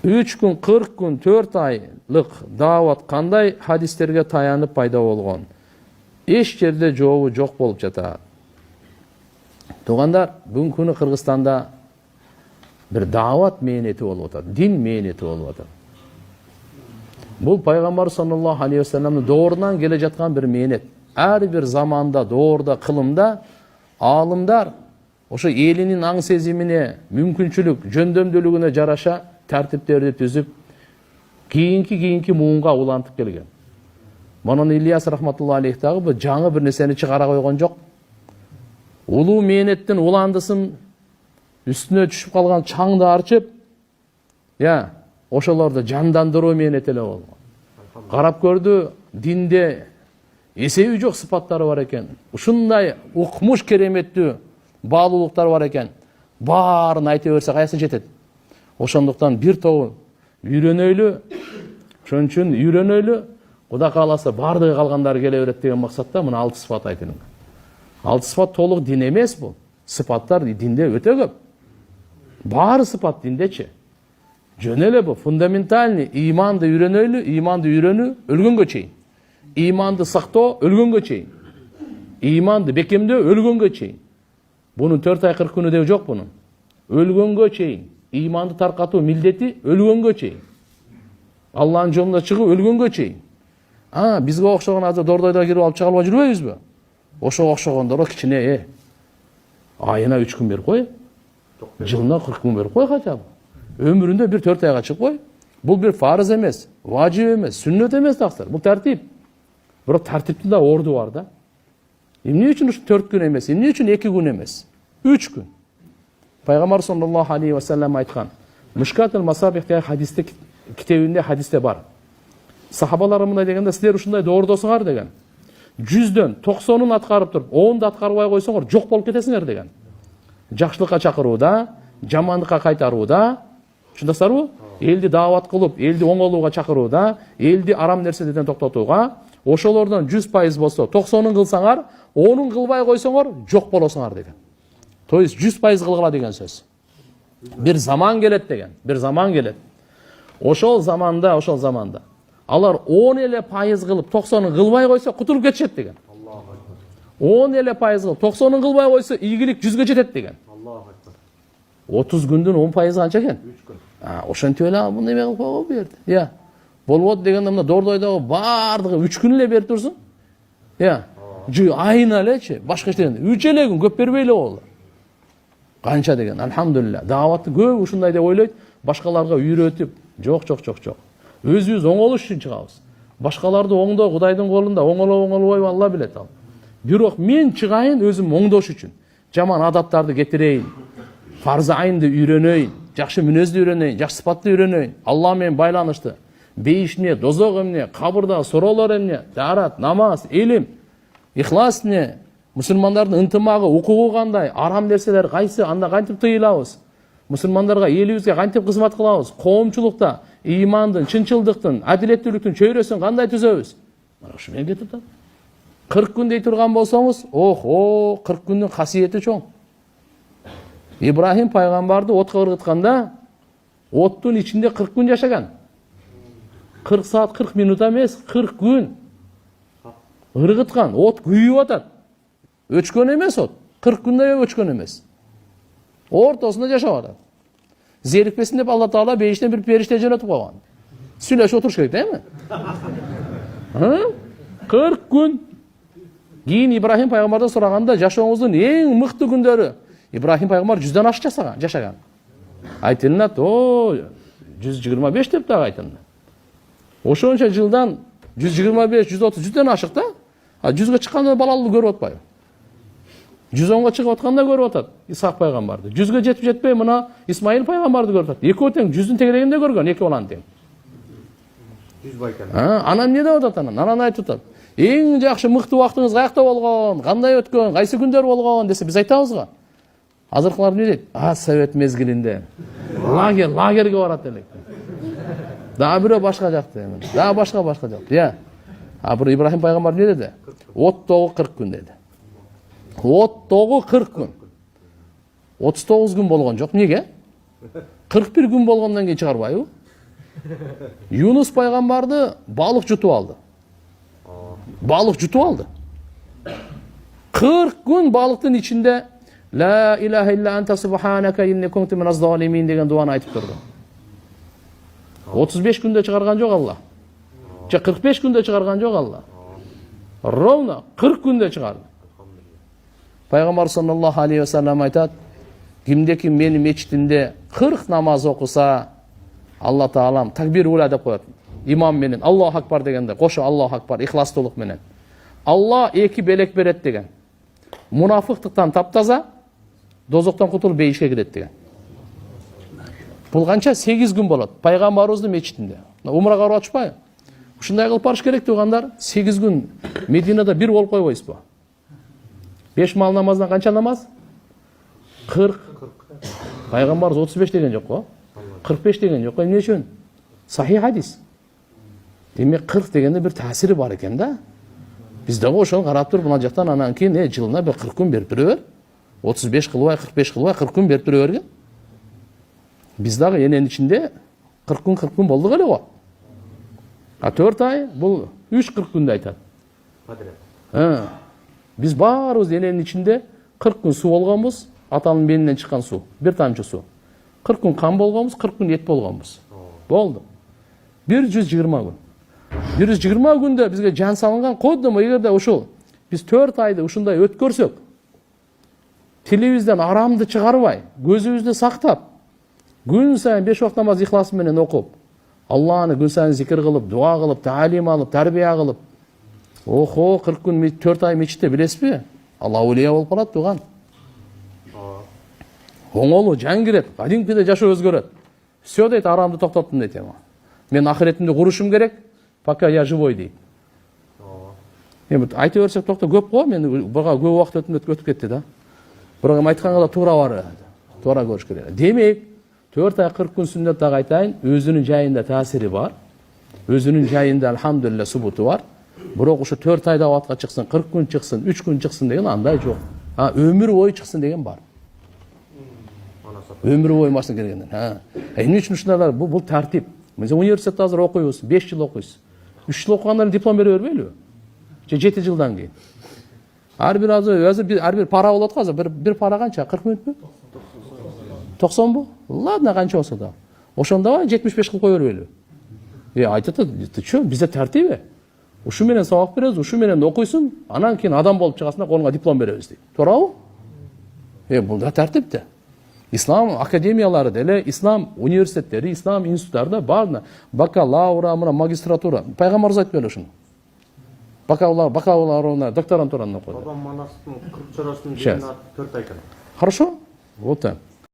3 күн, 40 күн, 4 айлык даават кандай хадистерге таянып пайда болгон? Эч жерде жообу жок болуп жатат. Тугандар, бүгүнкү күнү Кыргызстанда bir davat mehneti болуп атат, дин mehneti болуп атат. Бул пайгамбар саллаллаху алейхи ва салламдын доорунан келе жаткан bir mehnет. Ар бир заманда, доорда, кылымда аалымдар ошо элинин аң сезимине, мүмкүнчүлүк, жөндөмдүүлүгүнө жараша тартиптерди түзүп, кийинки муунга улантып келген. Манан Ильяс рахматуллаху алейх дагы бул жаңы бир нерсени чыгара койгон жок. Улуу мээнеттин уландысын үстүнө түшүп калган чаңды арчып, ошолорду жандандыруу мээнети эле болгон. Карап көрдү, динде эсеби жок сыпаттары бар экен. Ушундай укмуш кереметтүү баалуулуктар бар экен. Баарын айта берсе кайсы жетет? Ошондуктан бир тобу үйрөнөйлү, ошон үчүн үйрөнөйлү, Кудай кааласа бардыгы калгандары келе берет деген максатта мына 6 сыпат айтылган. 6 сыпат толук дин эмес бул. Сыпаттар динде өтө көп. Баары сыпат диндечи. Жөн эле бул фундаментальный иманды үйрөнүү өлгөнгө чейин. Иманды сактоо өлгөнгө чейин. Иманды бекемдөө өлгөнгө чейин. Бунун 4 ай 40 күнү деп жок бунун. Өлгөнгө чейин. Иманды таркатуу милдети өлгөнгө чейин. Аллахтын жолуна чыгуу өлгөнгө чейин. Бизге окшогон азыр дордойдо кирип алып чыга албай жүрбөйбүзбү? Ошого окшогондорго кичине айына 3 күн берип кой. Жылына 40 күн берип кой хотя бы. Өмүрүндө bir 4 айга чыгып кой. Бул бир фарыз эмес, важип эмес, сүннөт эмес таксыр. Бул тартип. Бирок тартиптин да орду бар да. Эмне үчүн ушу 4 күн эмес? Эмне үчүн 2 күн эмес? 3 күн. Пайгамбар саллаллаху алейхи ва саллям айткан. Мушкатул масабих деген хадисте китебинде хадисте бар. Сахабалар мындай дегенде, силер ушундай доордосуңар деген. 100дөн 90ун аткарып туруп, 10ду аткарбай койсоңор жок болуп кетесиңер деген. Жакшылыкка чакырууда, жамандыкка кайтарууда, ушундасыздарбы? Элди даават кылып, элди оңолууга чакырууда, элди арам нерселерден токтотууга, ошолордон 100% болсо, 90ун кылсаңар, 10ун кылбай койсоңор жок болосуңар деген. То есть 100% кылгыла деген сөз. Bir zaman келет деген, bir zaman келет. Ошол заманда алар 10 эле пайыз кылып, 90ун кылбай койсо кутулуп кетишет деген. 10 эле пайыз кылып, 90ун кылбай койсо ийгилик 100ге жетет деген. 30 күндүн 10% канча экен? 3 күн. Ошентип эле мындай эме кылып койгон бу жерде. Болбойт дегенде мына дордойдогу баардыгы 3 күн эле берип турсун. Айына элечи, башка эчтен 3 эле күн көп бербей эле болду. Канча деген, алхамдулилля. Дааватты көп ушундай деп ойлойт, башкаларга үйрөтүп, жок. Өзүбүз оңолуш үчүн чыгабыз. Башкаларды оңдоо Кудайдын колунда, оңолобойбу Алла билет ал. Бирок мен чыгайын өзүм оңдош үчүн. Жаман адаттарды кетирейин, фарз айынды үйрөнөйүн, жакшы мүнөздү үйрөнөйүн, жакшы сыпатты үйрөнөйүн, Алла менен байланышты, бейиш эмне, дозок эмне, кабырда суроолор эмне, таарат, намаз, илим, ихлас эмне, мусулмандардын ынтымагы, укугу кандай, арам нерселер кайсы, анда кантип тыйылабыз, мусулмандарга, элибизге кантип кызмат кылабыз, коомчулукта имандын, чынчылдыктын, адилеттүүлүктүн чөйрөсүн кандай түзөбүз? Мына ушу менен кетип атат. 40 күн дей турган болсоңуз, 40 күндүн касиети чоң. Ибрахим пайгамбарды отко ыргытканда, оттун ичинде 40 күн жашаган. 40 саат 40 минут эмес, 40 күн ыргыткан, от күйүп атат. Өчкөн эмес от, 40 күндө өчкөн эмес. Ортосунда жашап атат. Зерикпесин деп Алла Таала бейиштен bir периште жөнөтүп койгон. Сүйлөшүп отуруш керек, дейми? 40 күн. Кийин Ибрахим пайгамбардан сураганда, жашооңуздун эң мыкты күндөрү. Ибрахим пайгамбар 100дөн ашык жашаган. Айтылат, 125 деп дагы айтылат. Ошончо жылдан 125, 130, 100дөн ашык да. 100га чыкканда балалуу көрүп атпайбы? 110га чыгып атканда көрүп атат Исаак пайгамбарды. 100га жетип жетпей мына Исмаил пайгамбарды көрүп атат. Экөө тең 100дүн тегерегинде көргөн, эки баланы тең. 100 байкан. Анан эмне деп атат анан? Анан айтып атат. Эң жакшы мыкты убактыңыз каякта болгон, кандай өткөн, кайсы күндөр болгон десе биз айтабыз го. Азыркылар эмне дейт? Совет мезгилинде. Лагерге барат элек. Дагы бирөө башка жакта эми. Дагы башка жакта. Бир Ибрахим пайгамбар эмне деди? Оттогу 40 күн деди. Оттогу 40 күн. 39 күн болгон жок. Неге? 41 күн болгондон кийин чыгарбайбы? Yunus пайғамбарды балық жұтып алды. Балық жұтып алды. 40 күн балықтың içinde La ilahe illa anta subhanaka inni kuntu minaz zalimin деген дуаны айтып тұрды. 35 күнде шығарған жоқ Алла. 45 күнде шығарған жоқ Алла. Ровно 40 күнде шығарды. Пайғамбар саллаллаху алейхи вассалам айтады, кимде-ким менің мешітімде 40 намаз оқыса, Алла Таалам такбир ула деп қояды. Имам менен Аллаху акбар дегенде, қошы Аллаху акбар ихластылық менен. Алла екі белек береді деген. Мұнафықтықтан таптаза, дозоқтан құтылып бейішке кіреді деген. Бұл қанша 8 күн болады. Пайғамбарымыздың мешітінде. Умраға барып атышпай. Ушундай кылып барыш керек туғандар. 8 күн Мединада бир болуп койбойсуз ба? 5 мал намаздан қанша намаз? 40. Пайғамбар 35 деген жоқ қой. 45 деген жоқ қой. Эмне үчүн? Сахих хадис. Демек 40 дегенде бир таасири бар экен да. Биз дагы ошону карап туруп мына жактан анан кийин жылына бир 40 күн берип тура бер. 35 кылбай, 45 кылбай, 40 күн берип тура берген. Биз дагы эненин ичинде 40 күн болдук эле го. А 4 ай бул 3-40 күндө айтат. Биз баарыбыз эненин ичинде 40 күн суу болгонбуз, атанын белинен чыккан суу, бир тамчы суу. 40 күн кан болгонбуз, 40 күн эт болгонбуз. Болду. 120 күн. 120 күндө бизге жан салынган. Коддомо эгерде ушул биз 4 айды ушундай өткөрсөк, телевизизден арамды чыгарбай, көзүбүздү сактап, күн сайын 5 вакыт намаз ихлас менен окуп, Алланы күн сайын зикир кылып, дуа кылып, таалим алып, тарбия кылып. Охо, 40 күн 4 ай мечитте билесизби? Алла улия болуп калат туган. Оңолу жан кирет, кадимкиде жашоо өзгөрөт. Всё дейт, арамды токтоттум дейт. Мен ахиретимди курушум керек, пока я живой дейт. Айта берсек токто көп го, мен буга көп убакыт өтүп кетти да. Бирок айтканга да туура бар. Туура көрүш керек. Демек, 4 ай 40 күн сүннет дагы айтайын, өзүнүн жайында таасири бар. Өзүнүн жайында алхамдулилlah субуту бар. Бирок ошо 4 айда абатка чыксын, 40 күн чыксын, 3 күн чыксын деген андай жок. Өмүр бою чыксын деген бар. Өмүр бою машина келгенден. Эмне үчүн ушундайлар? Бул тартип. Мен университетте азыр окуйбуз, 5 жыл окуйсуз. 3 жыл окугандан диплом бере бербейлиби? Же 7 жылдан кийин. Ар бир пара болот го, азыр бир пара канча? 40 мүнөтпү? 90 бу? Ладно, канча болсо да. Ошондо 75 кылып кое бербейлиби? Айтат, ты чё, бизде тартиби? Ушу менен сабак беребиз, ушу менен окуйсуң, анан кийин адам болуп чыгасың да колуңа диплом беребиз дейт. Туурабы? Бул да тартипте. Ислам академиялары деле, ислам университеттери, ислам институттары баарына бакалавра, магистратура. Пайгамбарыбыз айтып берди ушуну. Бакалавра, докторантураны окуду. Бабам Манастын 40 чорасынын 4 ай экен. Хорошо? Вот так.